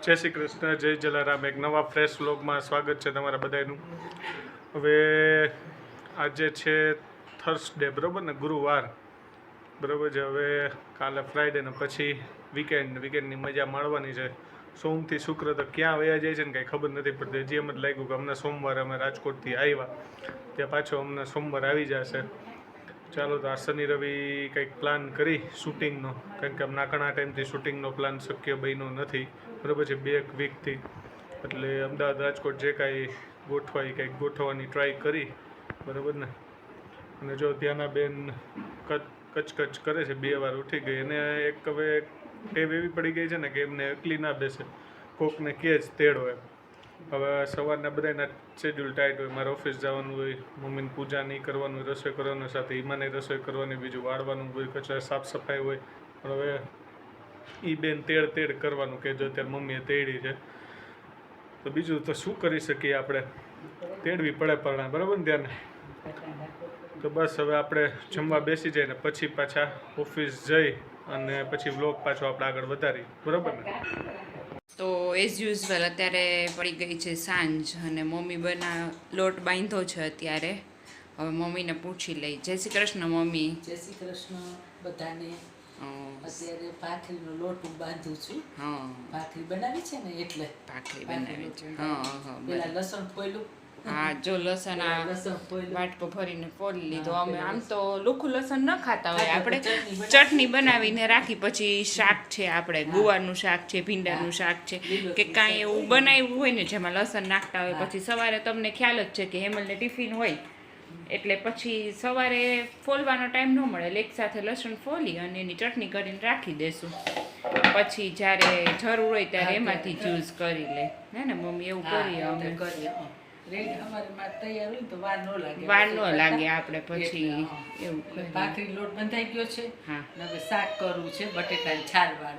જય શ્રી કૃષ્ણ, જય જલારામ. એક નવા ફ્રેશ વ્લોગમાં સ્વાગત છે તમારા બધાનું. હવે આજે છે થર્સડે, બરાબર ને, ગુરુવાર, બરાબર છે. હવે કાલે ફ્રાઈડે ને પછી વીકેન્ડની મજા માણવાની છે. સોમથી શુક્ર તો ક્યાં વયા જાય છે ને કાંઈ ખબર નથી પડતી. હજી એમ જ લાગ્યું કે હમણાં સોમવારે અમે રાજકોટથી આવ્યા ત્યાં પાછો હમણાં સોમવાર આવી જશે. ચાલો તો આ શનિ રવિ કંઈક પ્લાન કરી શૂટિંગનો, કારણ કે હમણાં ઘણા ટાઈમથી શૂટિંગનો પ્લાન શક્ય બન્યો નથી, બરાબર છે, 2 વીકથી. એટલે અમદાવાદ રાજકોટ જે કાંઈ ગોઠવાય કંઈક ગોઠવવાની ટ્રાય કરી, બરાબર ને. અને જો ત્યાંના બેન કચકચ કરે છે, 2 વાર ઉઠી ગઈ. અને એક હવે ટેવ એવી પડી ગઈ છે ને કે એમને એકલી ના બેસે, કોકને કહે જ તેડો એમ. હવે સવારના બધાના શેડ્યુલ ટાઈટ હોય. મારે ઓફિસ જવાનું હોય, મમ્મીને પૂજા નહીં કરવાનું, રસોઈ કરવાનું, સાથે ઈમાને રસોઈ કરવાની, બીજું વાળવાનું હોય, કચરા સાફ સફાઈ હોય. પણ હવે એ બેન તેડ કરવાનું કે જો અત્યારે મમ્મીએ તેડી છે તો બીજું તો શું કરી શકીએ આપણે, તેડવી પડે પરણા, બરાબર ને ત્યારને. તો બસ હવે આપણે જમવા બેસી જાય ને પછી પાછા ઓફિસ જઈ અને પછી વ્લોગ પાછો આપણે આગળ વધારી, બરાબર ને. તો એઝ યુઝ્યુઅલ અત્યારે પડી ગઈ છે સાંજ અને મમ્મી લોટ બાંધ્યો છે અત્યારે. હવે મમ્મીને પૂછી લઈ. જય શ્રી કૃષ્ણ મમ્મી. જય શ્રી કૃષ્ણ બધાને. અત્યારે ભાખરીનો લોટ હું બાંધું છું. હા, ભાખરી બનાવી છે ને એટલે ભાખરી બનાવી છે. પેલા લસણ ફોયલું. હા, જો લસણ આ વાટકો ભરીને ફોલી લીધો. અમે આમ તો લુખું લસણ ન ખાતા હોય, આપણે ચટણી બનાવીને રાખી. પછી શાક છે, આપણે ગુવારનું શાક છે, ભીંડાનું શાક છે, કે કાંઈ એવું બનાવ્યું હોય ને જેમાં લસણ નાખતા હોય. પછી સવારે તમને ખ્યાલ જ છે કે હેમલને ટિફિન હોય એટલે પછી સવારે ફોલવાનો ટાઈમ ન મળે એટલે એકસાથે લસણ ફોલી અને એની ચટણી કરીને રાખી દેશું. પછી જ્યારે જરૂર હોય ત્યારે એમાંથી જ યુઝ કરી લે, હે ને મમ્મી? એવું કરીએ અમે. વાર ન લાગે આપણે પછી એવું ભાખરી લોટ બંધાઈ ગયો છે. હા, હવે શાક કરવું છે બટેટાની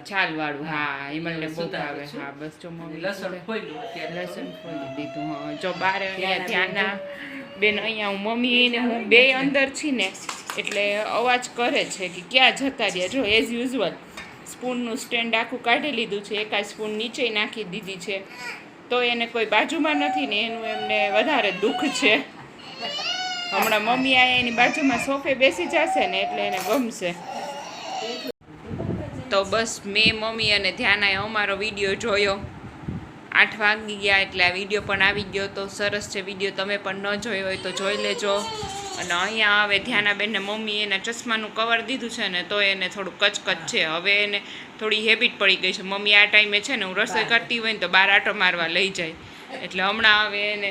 છાલ વાળું. હા, એ મને બહુ ભાવે. હા, બસ જો મમ્મી લસણ ફોલ્યું, લસણ ફોલી દીધું. હા, જો બાર અહીંયા ધ્યાનના બેન, અહીંયા હું મમ્મી ને હું બે અંદર છી ને એટલે અવાજ કરે છે કે ક્યાં જતા રહ્યા. જો એઝ યુઝ્યુઅલ સ્પૂનનું સ્ટેન્ડ આખું કાઢી લીધું છે, એકાદ સ્પૂન નીચે નાખી દીધી છે, તો એને કોઈ બાજુમાં નથી ને એનું એમને વધારે દુઃખ છે. હમણાં મમ્મી આયા એની બાજુમાં સોફે બેસી જશે ને એટલે એને ગમશે. તો બસ મેં, મમ્મી અને ધ્યાનાએ અમારો વિડીયો જોયો. 8 વાગી ગયા એટલે આ વિડીયો પણ આવી ગયો. તો સરસ છે વિડીયો, તમે પણ ન જોયો હોય તો જોઈ લેજો. અને અહીંયા હવે ધ્યાનાબેનને મમ્મી એના ચશ્માનું કવર દીધું છે ને તો એને થોડું કચકચ છે. હવે એને થોડી હેબિટ પડી ગઈ છે. મમ્મી આ ટાઈમે છે ને હું રસોઈ કરતી હોય ને તો બહાર આટો મારવા લઈ જાય. એટલે હમણાં હવે એને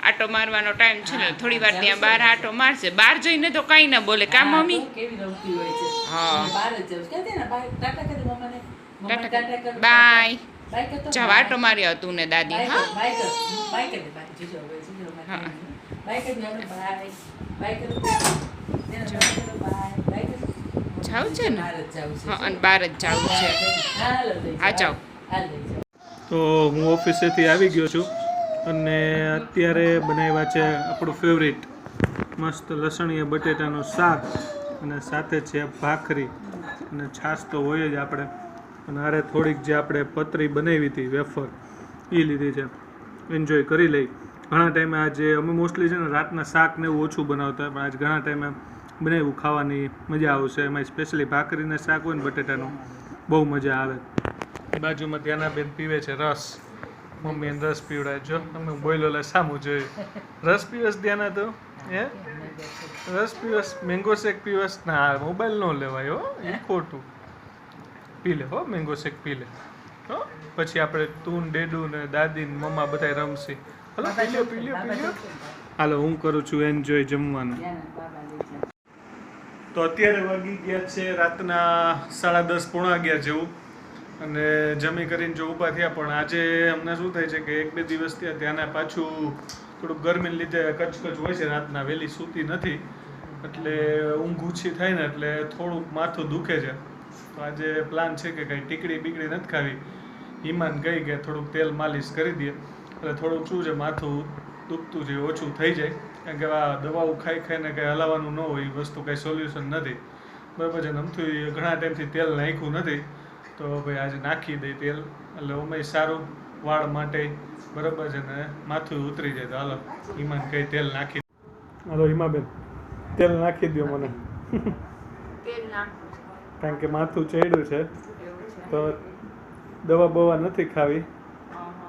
આટો મારવાનો ટાઈમ છે ને થોડી વાર ત્યાં બહાર આટો મારશે. બહાર જઈને તો કાંઈ ના બોલે, કા મમ્મી? હા, બાય. જાવ આટો માર્યો તું ને દાદી. હા, જાવ છે ને? હા, અને બહાર જ જવું છે. હા, જાઓ. તો હું ઓફિસેથી આવી ગયો છું અને અત્યારે બનાવ્યા છે આપણું ફેવરિટ મસ્ત લસણીયા બટેટાનું શાક અને સાથે છે ભાખરી અને છાશ તો હોય જ આપણે. અને આરે થોડીક જે આપણે પતરી બનાવી હતી વેફર એ લીધી છે. એન્જોય કરી લઈ. ઘણા ટાઈમે આજે અમે મોસ્ટલી છે ને રાતના શાક ને એવું ઓછું બનાવતા હોય, પણ આજ ઘણા ટાઈમે બનાવ્યું, ખાવાની મજા આવશે. એમાં સ્પેશિયલી ભાખરીને શાક હોય ને બટેટાનું, બહુ મજા આવે. બાજુમાં ત્યાંના બેન પીવે છે રસ. મમ્મી એને રસ પીવડાય. જો તમે બોલો લે સામું જોયું. રસ પીવસ ત્યાંના તો હે રસ પીવસ, મેંગો શેક પીવસ. ના, મોબાઈલ ન લેવાય હો, એ ખોટું. પી લે હો, મેંગો શેક પી લે હો. પછી આપણે તું ડેડુ ને દાદી ને મમ્મા બધા રમશી. હલો, પી લ્યો. હાલો, હું કરું છું એન્જોય જમવાનું. તો અત્યારે વાગી ગયા છે રાતના 10:30 પોણા 11 જેવું અને જમી કરીને જો ઊભા થયા. પણ આજે અમને શું થાય છે કે 1-2 દિવસ થયા ત્યાંના પાછું થોડુંક ગરમીને લીધે કચકચ હોય છે. રાતના વહેલી સૂતી નથી એટલે ઊંઘ ઓછી થાય ને એટલે થોડુંક માથું દુખે છે. તો આજે પ્લાન છે કે કંઈ ટીકડી બીકડી નથી ખાવી. ઈમાન ગઈ કે થોડુંક તેલ માલિશ કરી દઈએ એટલે થોડુંક શું છે માથું દુખતું છે ઓછું થઈ જાય. કારણ કે આ દવાઓ ખાઈને કંઈ હલાવવાનું ન હોય, એ વસ્તુ કંઈ સોલ્યુશન નથી, બરાબર છે. નમથું ઘણા ટાઈમથી તેલ નાખ્યું નથી તો ભાઈ આજે નાખી દઈ તેલ એટલે અમે સારું વાળ માટે બરાબર છે ને માથું ઉતરી જાય તો હાલો ઈમાન કઈ તેલ નાખી હાલો ઈમાબેન તેલ નાખી દો મને તેલ નાખું કારણ કે માથું ચડ્યું છે એવું છે તો દવા બવા નથી ખાવી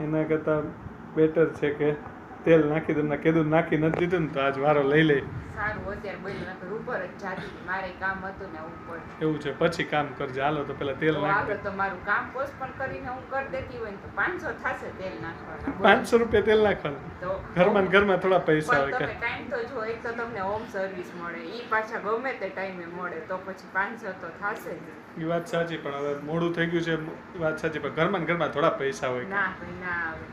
એના કરતાં બેટર છે કે તેલ નાખી તમને કીધું નાખી નથી દીધું ને તો આજ વારો લઈ લઈ સારું અત્યારે બોલી નકર ઉપર જ જાતી હતી. મારે કામ હતું ને ઉપર એવું છે પછી કામ કરજે હાલો તો પેલા તેલ તો નાખી આગળ તો મારું કામ પોસ્ટપોન કરીને હું કરી દેતી હોય ને તો 500 થશે તેલ નાખવાના. 500 રૂપિયા તેલ નાખવાનું તો ઘરમાં ને ઘરમાં થોડા પૈસા પણ હોય તમે કે ટાઈમ તો જો એક તો તમને હોમ સર્વિસ મળે ઈ પાછા ગમે તે ટાઈમે મળે તો પછી 500 તો થશે જ. એ વાત સાચી પણ હવે મોડું થઈ ગયું છે એ વાત સાચી પણ ઘરમાં ને ઘરમાં થોડા પૈસા હોય ના ભાઈ ના આવે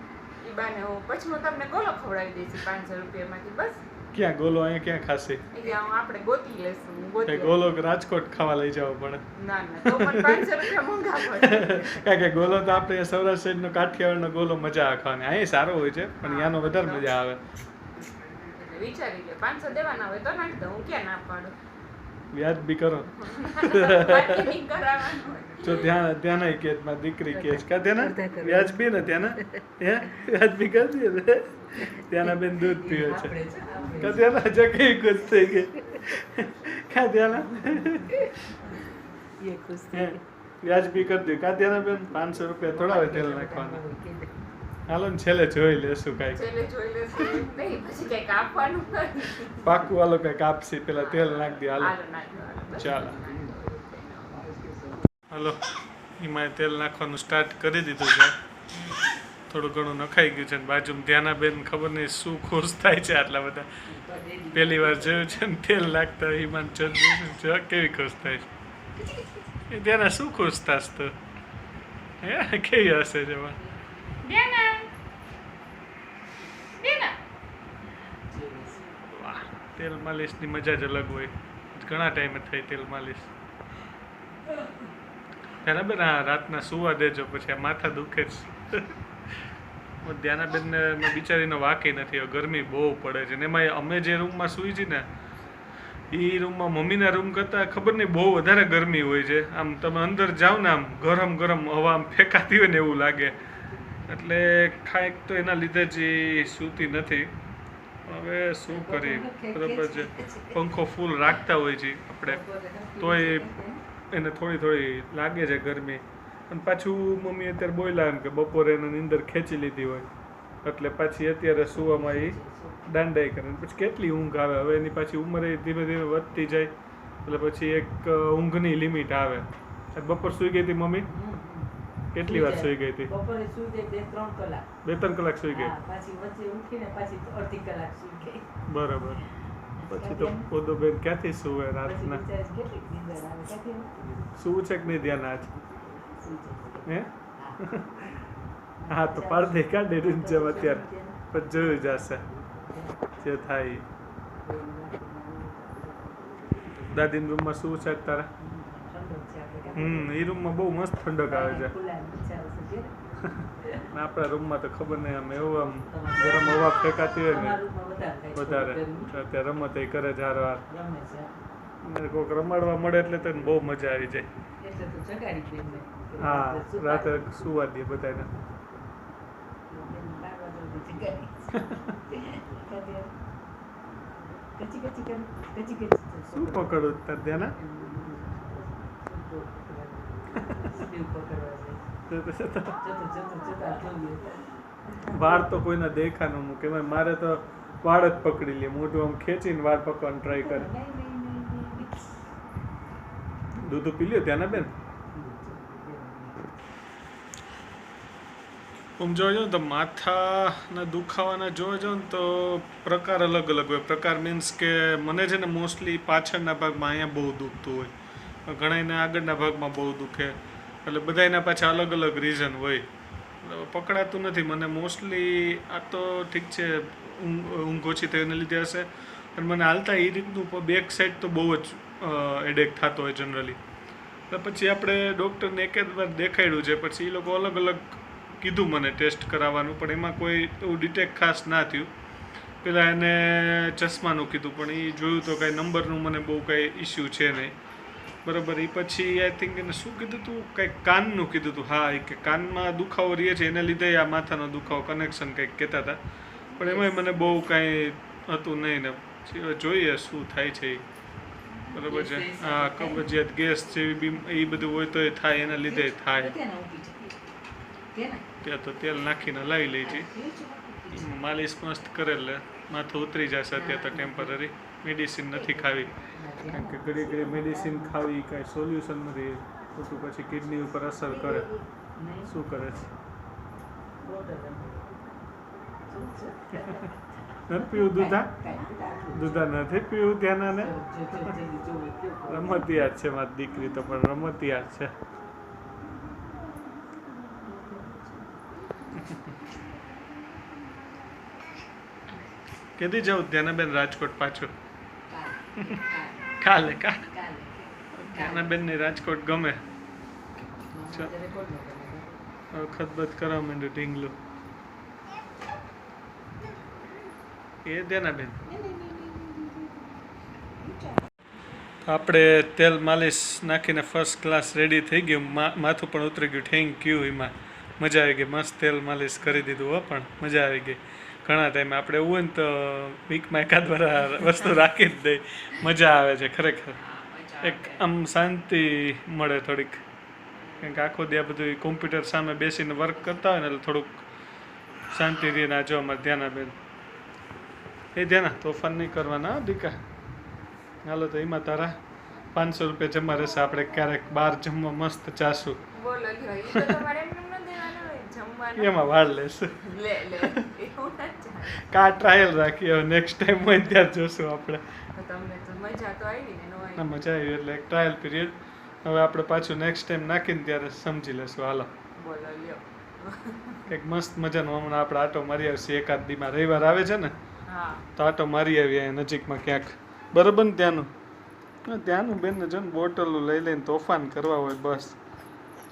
ઈ બાને હું પછી હું તમને ગોલો ખવડાવી દઈશ 500 રૂપિયામાંથી બસ ક્યાં ગોલો અહીંયા ક્યાં ખાશે એટલે આપણે ગોતી લેશું હું ગોતી ગોલો રાજકોટ ખાવા લઈ જવો પડે ના ના તો પણ 500 રૂપિયા મોંઘા પડે કારણ કે ગોલો તો આપણે સૌરાષ્ટ્ર સાઈડનો કાઠિયાવાડનો ગોલો મજા આવે ખાવાની અહીંયા સારો હોય છે પણ ત્યાંનો વધારે મજા આવે એટલે વિચારી લે 500 દેવાના હોય તો નાખી દઉં હું ક્યાં ના પાડું વ્યાજ બી કરો બાર્ગેનિંગ કરાવવાનું હોય. જો ત્યાં નહીં કે મારી દીકરી કે કા ત્યાં વ્યાજ બી ને ત્યાં હે વ્યાજ બી કરી દે ત્યાંના બેન દૂધ પીવે છે કા ત્યાં જગ્યાએ ખુશ થઈ ગઈ કા ત્યાં એ ખુશ થઈ ગઈ. વ્યાજ બી કરી દે કા ત્યાં બેન 500 રૂપિયા થોડા હોય તેલ નાખવાના હાલો ને છેલ્લે જોઈ લેશું કાંઈક છેલ્લે જોઈ લેશું એમ નહીં પછી કંઈક આપવાનું નથી. પાકું હાલો કંઈક આપશી પેલા તેલ નાખી દે હાલો હાલો નાખો, હાલો. બસ. ચાલો હાલો એમાં તેલ નાખવાનું સ્ટાર્ટ કરી દીધું છે થોડું ઘણું નખાઈ ગયું છે ને બાજુમાં ધ્યાનાબેન ખબર નહીં શું ખુશ થાય છે આટલા બધા પહેલી વાર જોયું છે ને તેલ નાખતા ઈમાન ચંદ્ર કેવી ખુશ થાય છે એ ધ્યાના શું ખુશ થાશ તો હે કેવી હશે છે એમાં દેના. દેના. વાહ તેલ માલિશની મજા જ અલગ હોય ઘણા ટાઈમે થઈ તેલ માલિશ ત્યારે બેન હા રાતના સુવા દેજો પછી આ માથા દુખે જ ધ્યાનાબેનને બિચારીનો વાંકી નથી હવે ગરમી બહુ પડે છે ને એમાં અમે જે રૂમમાં સૂઈ છીએ ને એ રૂમમાં મમ્મીના રૂમ કરતાં ખબર નહીં બહુ વધારે ગરમી હોય છે આમ તમે અંદર જાઓ ને આમ ગરમ ગરમ હવા આમ ફેંકાતી હોય ને એવું લાગે એટલે કાંઈક તો એના લીધે જ એ સૂતી નથી હવે શું કરીએ બરાબર છે પંખો ફૂલ રાખતા હોય છે આપણે તોય એને થોડી થોડી લાગે છે ગરમી અને પાછું મમ્મી અત્યારે બોલ્યા એમ કે બપોરે એને નીંદર ખેંચી લીધી હોય એટલે પાછી અત્યારે સુવામાં એ દાંડાઈ કરે પછી કેટલી ઊંઘ આવે હવે એની પાછી ઉંમર ધીમે ધીમે વધતી જાય એટલે પછી એક ઊંઘની લિમિટ આવે બપોર સૂઈ ગઈ હતી મમ્મી કેટલી વાર સૂઈ ગઈ હતી બપોરે સૂઈ જાય 2-3 કલાક 2-3 કલાક સૂઈ ગઈ હા, પાછી વચ્ચે ઉઠીને પાછી અડધી કલાક સૂઈ ગઈ બરાબર પછી તો પોદો બેન ક્યાંથી સુવે પછી રાતના બિચારી કેટલી નીંદર આવે ક્યાંથી સુવું છે કે નહીં ધ્યાન આજ સૂઈ જાય. હે હા. હા તો પાડે કાઢે રીત જેમ અત્યારે પછી જોયું જશે જે થાય ઈ. દાદીના રૂમમાં શું છે તારા ઠંડક છે આપણે કાંઈ. એ રૂમમાં બહુ મસ્ત ઠંડક આવે છે ખુલ્લા બિચારા છે કે? અને આપણા રૂમમાં તો ખબર નહીં આમ એવું આમ ગરમ હવા ફેંકાતી હોય ને તમારા રૂમમાં વધારે થાય, વધારે ગરમી. અત્યારે રમત એ કરે છે હારો હાર ગમે છે અને કોઈક રમાડવા મળે એટલે તો એને બહુ મજા આવી જાય એટલે તો જગાડી દે એમને. હા સુતા રાતે સુવા દે બધાને એને 12 વાગે જગાડી. કચી કચી કર, કચી કચી શું પકડું તાર ધ્યાન વાળ તો કોઈના દેખા ન મૂકે એમાં મારે તો વાળ જ પકડી લે મોઢું આમ ખેંચીને વાળ પકડવાનું ટ્રાય કરે દૂધ પી લ્યો ત્યાંના બેન આમ જોજો ને તો માથાના દુખાવાના જોજો ને તો પ્રકાર અલગ અલગ હોય પ્રકાર મીન્સ કે મને છે ને મોસ્ટલી પાછળના ભાગમાં અહીંયા બહુ દુખતું હોય ઘણાના આગળના ભાગમાં બહુ દુખે એટલે બધાના પાછા અલગ અલગ રીઝન હોય પકડાતું નથી મને મોસ્ટલી આ તો ઠીક છે ઊંઘ ઓછી થઈ એને લીધે હશે અને મને હાલતા એ રીતનું બેક સાઈડ તો બહુ જ એડેક થતો હોય જનરલી એટલે પછી આપણે ડૉક્ટરને એક જ વાર દેખાડ્યું છે પછી એ લોકો અલગ અલગ કીધું મને ટેસ્ટ કરાવવાનું પણ એમાં કોઈ એવું ડિટેક્ટ ખાસ ના થયું પહેલાં એને ચશ્માનું કીધું પણ એ જોયું તો કાંઈ નંબરનું મને બહુ કાંઈ ઇસ્યુ છે નહીં બરાબર. એ પછી આઈ થિંક એને શું કીધું હતું, કંઈક કાનનું કીધું હતું. હા, એ કે કાનમાં દુખાવો રહે છે એને લીધે આ માથાનો દુખાવો કનેક્શન કંઈક કહેતા હતા, પણ એમાંય મને બહુ કાંઈ હતું નહીં ને. જોઈએ શું થાય છે એ. બરાબર છે. હા, કબજિયાત, ગેસ જેવી એ બધું હોય તો એ થાય, એના લીધે થાય. ત્યાં તો તેલ નાખીને લાવી લઈ છે, માલિશ મસ્ત કરેલે માથું ઉતરી જશે. અત્યારે તો ટેમ્પરરી મેડિસિન નથી ખાવી, કારણ કે ઘડી ઘડી મેડિસિન ખાવી કાંઈ સોલ્યુશન નથી, ખોટું પછી કિડની ઉપર અસર કરે. શું કરે છે? નથી પીવું દૂધા? દૂધા નથી પીવું ત્યાંના ને? રમતિયાર છે મારી દીકરી તો, પણ રમતિયાર છે. કેદી જવું ધ્યાનાબેન રાજકોટ પાછું? કાલે. ધ્યાનાબેન ની રાજકોટ ગમે. ખતબત કરવા માંડ્યું ઢીંગલું. એ ધ્યાનાબેન આપણે તેલ માલિશ નાખીને ફર્સ્ટ ક્લાસ રેડી થઈ ગયું. માથું પણ ઉતરી ગયું. Thank you. એમાં મજા આવી ગઈ. મસ્ત તેલ માલિશ કરી દીધું હો, પણ મજા આવી ગઈ. ઘણા ટાઈમે આપણે એવું હોય ને તો વીકમાં એકાદ વાર વસ્તુ રાખી જ દઈ. મજા આવે છે ખરેખર. એક આમ શાંતિ મળે થોડીક, કારણ કે આખો દી આ બધું કોમ્પ્યુટર સામે બેસીને વર્ક કરતા હોય ને એટલે થોડુંક શાંતિ રહીને. આ જો અમારે ધ્યાનાબેન, એ ધ્યાના તોફાન નહીં કરવાના દીકા. હાલો તો એમાં તારા 500 રૂપિયા જમા રહેશે. આપણે ક્યારેક બહાર જમવા મસ્ત જાશું. એમાં વાળ લેશું. કા ટ્રાયલ રાખીએ, હવે નેક્સ્ટ ટાઈમ હોય ત્યારે જોશું આપણે. મજા આવી એટલે એક ટ્રાયલ પીરિયડ. હવે આપણે પાછું નેક્સ્ટ ટાઈમ નાખીને ત્યારે સમજી લેશું. હાલો એક મસ્ત મજાનું હમણાં આપણે આટો મારી આવશે. એકાદ દીમાં રવિવાર આવે છે ને, તો આટો મારી આવીએ નજીકમાં ક્યાંક. બરાબર ને? ત્યાંનું બેન ને જો ને બોટલો લઈ લઈને તોફાન કરવા હોય બસ.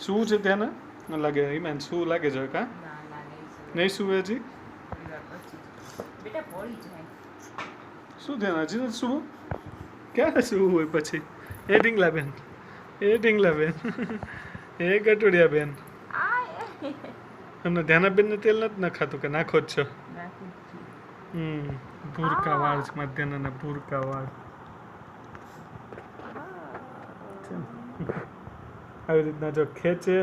શું છે ત્યાંના? ન લાગે ઈમાન શું લાગે છે? કા નહીં શું હજી? શું ધ્યાન હજી નથી શું? ક્યારે શું હોય પછી? એ ઢીંગલા બેન, એ ગટુડિયા બેન. અમને ધ્યાનાબેન ને તેલ નથી નખાતું કે નાખો જ છો? ભૂરકા વાળ છે મારા ધ્યાના, ભૂરકા વાળ. આવી રીતના જો ખેંચે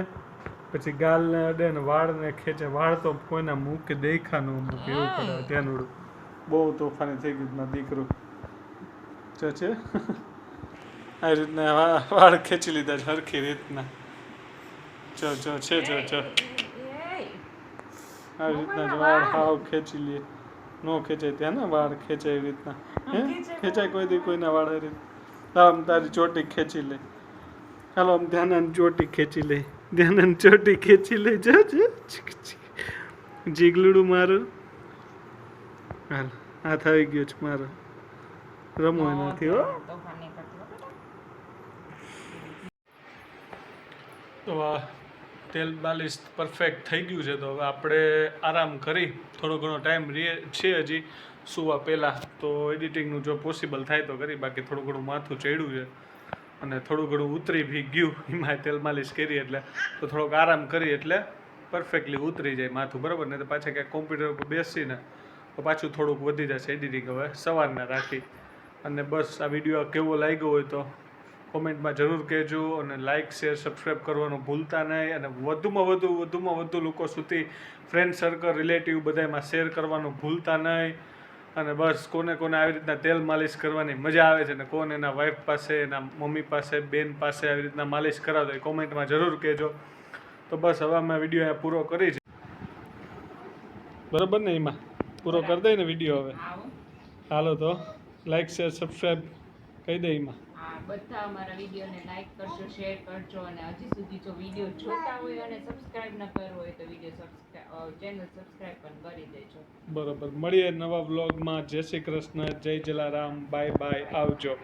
પછી ગાલને અડે ને વાળને ખેંચે. વાળ તો કોઈના મૂકે દેખા ન મૂકે એવું કરે ધ્યાનુડું. બહુ તોફાની થઈ ગયું મારું દીકરું. જો છે આવી રીતના વાળ ખેંચી લીધા છે હરખી રીતના. જો છે આવી રીતના જો વાળ હાવ ખેંચી લે. નો ખેંચાય ત્યાં ને વાળ ખેંચાય એવી રીતના. ખેંચાય કોઈ દી કોઈના વાળ એવી રીતના. આમ તારી ચોટી ખેંચી લે. હાલો આમ ધ્યાન ચોટી ખેંચી લે. જો જીગલુડું મારું. હાલ હાથ આવી ગયો છે મારો. રમો નથી હો. તો તેલ માલિશ પરફેક્ટ થઈ ગયું છે. તો હવે આપણે આરામ કરી થોડો ઘણો ટાઈમ છે હજી સુવા પહેલાં. તો એડિટિંગનું જો પોસિબલ થાય તો કરી. બાકી થોડું ઘણું માથું ચડ્યું છે અને થોડું ઘણું ઉતરી બી ગયું. એમાં તેલ માલિશ કરી એટલે તો થોડોક આરામ કરી એટલે પરફેક્ટલી ઉતરી જાય માથું. બરાબર ને? તો પાછા ક્યાંક કોમ્પ્યુટર ઉપર બેસીને તો પાછું થોડુંક વધી જશે એડિટિંગ. હવે સવારના રાખી. અને બસ આ વિડીયો કેવો લાગ્યો હોય તો કોમેન્ટમાં જરૂર કહેજો. અને લાઇક શેર સબસ્ક્રાઈબ કરવાનું ભૂલતા નહીં. અને વધુમાં વધુ લોકો સુધી ફ્રેન્ડ સર્કલ રિલેટિવ બધામાં શેર કરવાનું ભૂલતા નહીં. અને બસ કોને આવી રીતના તેલ માલિશ કરવાની મજા આવે છે ને કોણ એના વાઈફ પાસે, એના મમ્મી પાસે, બેન પાસે આવી રીતના માલિશ કરાવતો હોય કોમેન્ટમાં જરૂર કહેજો. તો બસ હવે અમે વિડીયો અહીંયા પૂરો કરી છે. બરાબર ને? એમાં પૂરો કરી દઈએ ને વિડીયો હવે. હાલો તો લાઈક શેર સબસ્ક્રાઈબ કહી દે. એમાં બધા અમારા વિડીયોને લાઈક કરજો, શેર કરજો. અને હજી સુધી જો વિડીયો જોતા હોય અને સબસ્ક્રાઇબ ન કર્યો હોય તો ચેનલ સબસ્ક્રાઇબ પણ કરી દેજો. બરાબર. મળીએ નવા વ્લોગમાં. જય શ્રી કૃષ્ણ, જય જલારામ, બાય આવજો.